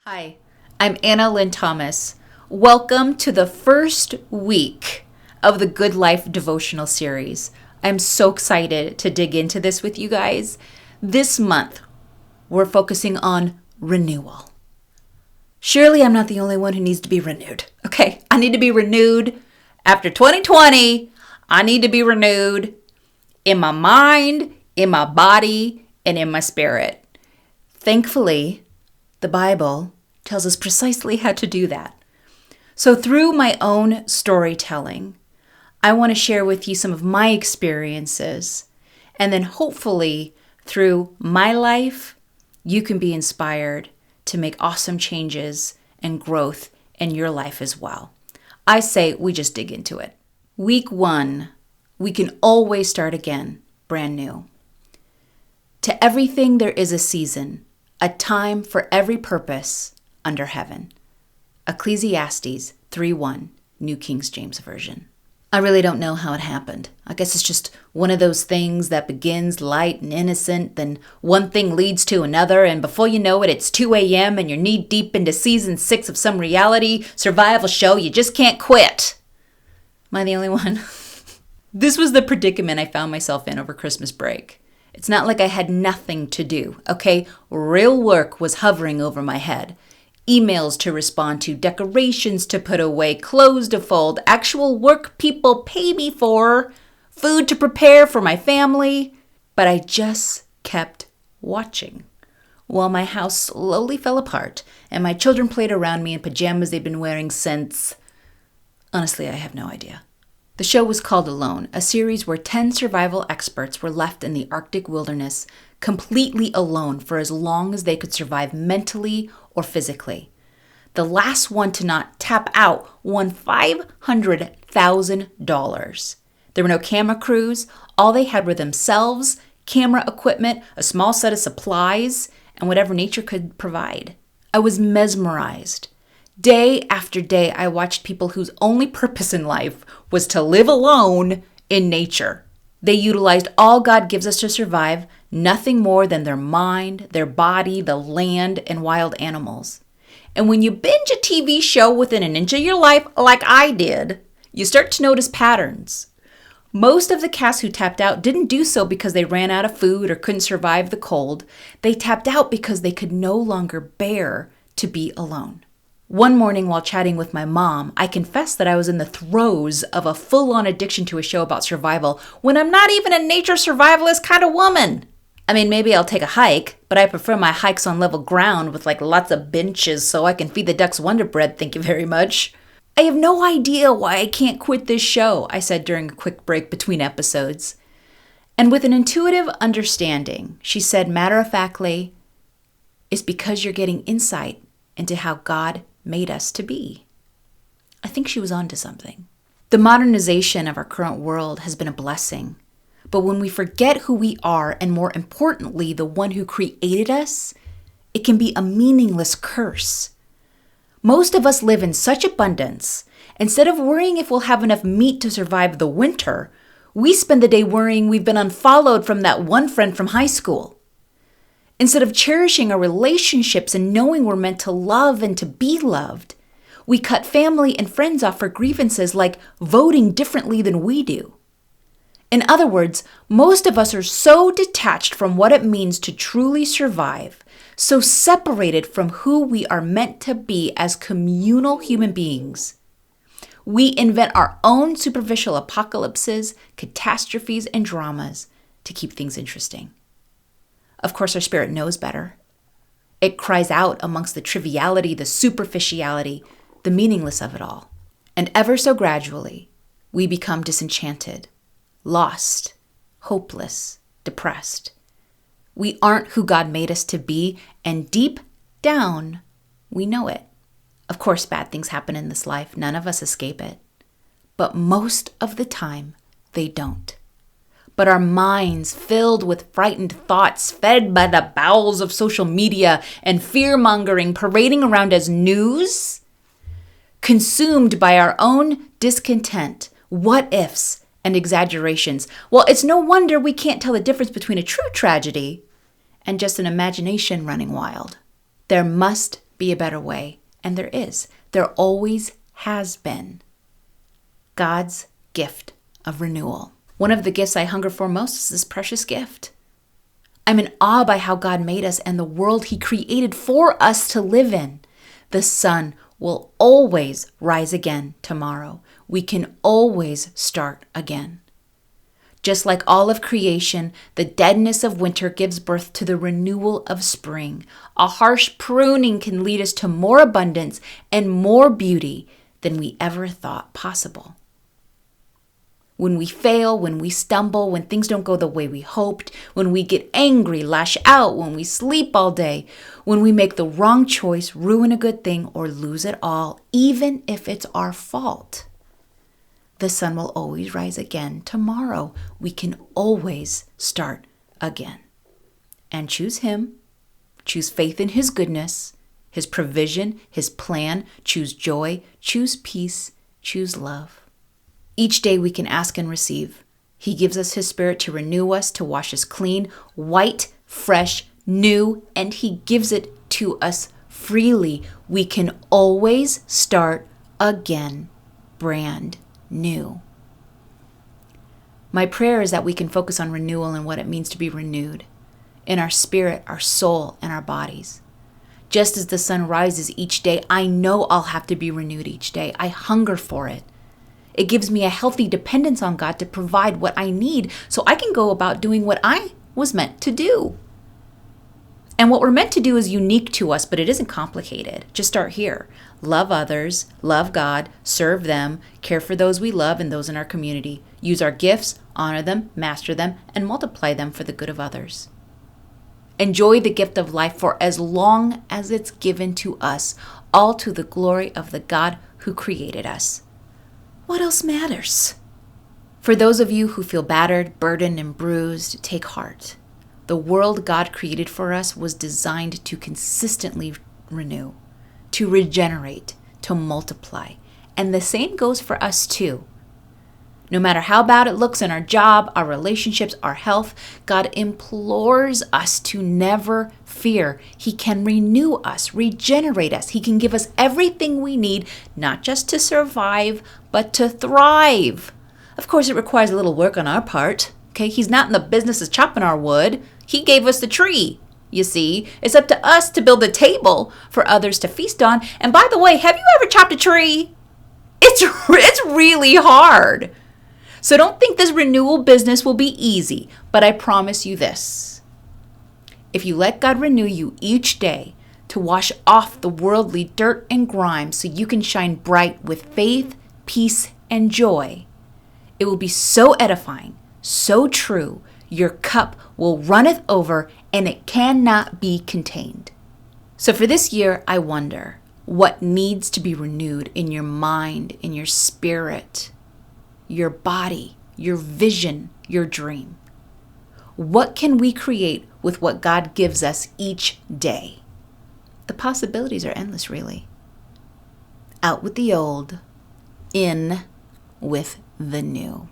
Hi, I'm Anna Lynn Thomas. Welcome to the first week of the Good Life devotional series. I'm so excited to dig into this with you guys. This month, we're focusing on renewal. Surely I'm not the only one who needs to be renewed. Okay, I need to be renewed. After 2020, I need to be renewed in my mind, in my body, and in my spirit. Thankfully, the Bible tells us precisely how to do that. So through my own storytelling, I want to share with you some of my experiences. And then hopefully through my life, you can be inspired to make awesome changes and growth in your life as well. I say we just dig into it. Week 1, we can always start again, brand new. To everything there is a season, a time for every purpose under heaven. Ecclesiastes 3:1, New King James Version. I really don't know how it happened. I guess it's just one of those things that begins light and innocent, then one thing leads to another, and before you know it, it's 2 a.m. and you're knee deep into season 6 of some reality survival show you just can't quit. Am I the only one? This was the predicament I found myself in over Christmas break. It's not like I had nothing to do, okay? Real work was hovering over my head. Emails to respond to, decorations to put away, clothes to fold, actual work people pay me for, food to prepare for my family. But I just kept watching while my house slowly fell apart and my children played around me in pajamas they'd been wearing since... Honestly, I have no idea. The show was called Alone, a series where 10 survival experts were left in the Arctic wilderness completely alone for as long as they could survive mentally or physically. The last one to not tap out won $500,000. There were no camera crews. All they had were themselves, camera equipment, a small set of supplies, and whatever nature could provide. I was mesmerized. Day after day, I watched people whose only purpose in life was to live alone in nature. They utilized all God gives us to survive, nothing more than their mind, their body, the land, and wild animals. And when you binge a TV show within an inch of your life, like I did, you start to notice patterns. Most of the cast who tapped out didn't do so because they ran out of food or couldn't survive the cold. They tapped out because they could no longer bear to be alone. One morning while chatting with my mom, I confessed that I was in the throes of a full-on addiction to a show about survival when I'm not even a nature survivalist kind of woman. I mean, maybe I'll take a hike, but I prefer my hikes on level ground with lots of benches so I can feed the ducks Wonder Bread, thank you very much. I have no idea why I can't quit this show, I said during a quick break between episodes. And with an intuitive understanding, she said matter-of-factly, it's because you're getting insight into how God made us to be. I think she was onto something. The modernization of our current world has been a blessing. But when we forget who we are, and more importantly, the one who created us, it can be a meaningless curse. Most of us live in such abundance. Instead of worrying if we'll have enough meat to survive the winter, we spend the day worrying we've been unfollowed from that one friend from high school. Instead of cherishing our relationships and knowing we're meant to love and to be loved, we cut family and friends off for grievances like voting differently than we do. In other words, most of us are so detached from what it means to truly survive, so separated from who we are meant to be as communal human beings. We invent our own superficial apocalypses, catastrophes, and dramas to keep things interesting. Of course, our spirit knows better. It cries out amongst the triviality, the superficiality, the meaningless of it all. And ever so gradually, we become disenchanted, lost, hopeless, depressed. We aren't who God made us to be, and deep down, we know it. Of course, bad things happen in this life. None of us escape it. But most of the time, they don't. But our minds filled with frightened thoughts fed by the bowels of social media and fear-mongering parading around as news, consumed by our own discontent, what-ifs, and exaggerations. Well, it's no wonder we can't tell the difference between a true tragedy and just an imagination running wild. There must be a better way. And there is. There always has been. God's gift of renewal. One of the gifts I hunger for most is this precious gift. I'm in awe by how God made us and the world He created for us to live in. The sun will always rise again tomorrow. We can always start again. Just like all of creation, the deadness of winter gives birth to the renewal of spring. A harsh pruning can lead us to more abundance and more beauty than we ever thought possible. When we fail, when we stumble, when things don't go the way we hoped, when we get angry, lash out, when we sleep all day, when we make the wrong choice, ruin a good thing, or lose it all, even if it's our fault, the sun will always rise again tomorrow. We can always start again. And choose Him. Choose faith in His goodness, His provision, His plan. Choose joy. Choose peace. Choose love. Each day we can ask and receive. He gives us His Spirit to renew us, to wash us clean, white, fresh, new, and He gives it to us freely. We can always start again, brand new. My prayer is that we can focus on renewal and what it means to be renewed in our spirit, our soul, and our bodies. Just as the sun rises each day, I know I'll have to be renewed each day. I hunger for it. It gives me a healthy dependence on God to provide what I need so I can go about doing what I was meant to do. And what we're meant to do is unique to us, but it isn't complicated. Just start here. Love others, love God, serve them, care for those we love and those in our community. Use our gifts, honor them, master them, and multiply them for the good of others. Enjoy the gift of life for as long as it's given to us, all to the glory of the God who created us. What else matters? For those of you who feel battered, burdened, and bruised, take heart. The world God created for us was designed to consistently renew, to regenerate, to multiply. And the same goes for us too. No matter how bad it looks in our job, our relationships, our health, God implores us to never fear. He can renew us, regenerate us. He can give us everything we need, not just to survive, but to thrive. Of course, it requires a little work on our part. Okay, He's not in the business of chopping our wood. He gave us the tree. You see, it's up to us to build a table for others to feast on. And by the way, have you ever chopped a tree? It's really hard. So don't think this renewal business will be easy, but I promise you this. If you let God renew you each day to wash off the worldly dirt and grime so you can shine bright with faith, peace, and joy, it will be so edifying, so true, your cup will runneth over and it cannot be contained. So for this year, I wonder what needs to be renewed in your mind, in your spirit, your body, your vision, your dream. What can we create with what God gives us each day? The possibilities are endless, really. Out with the old, in with the new.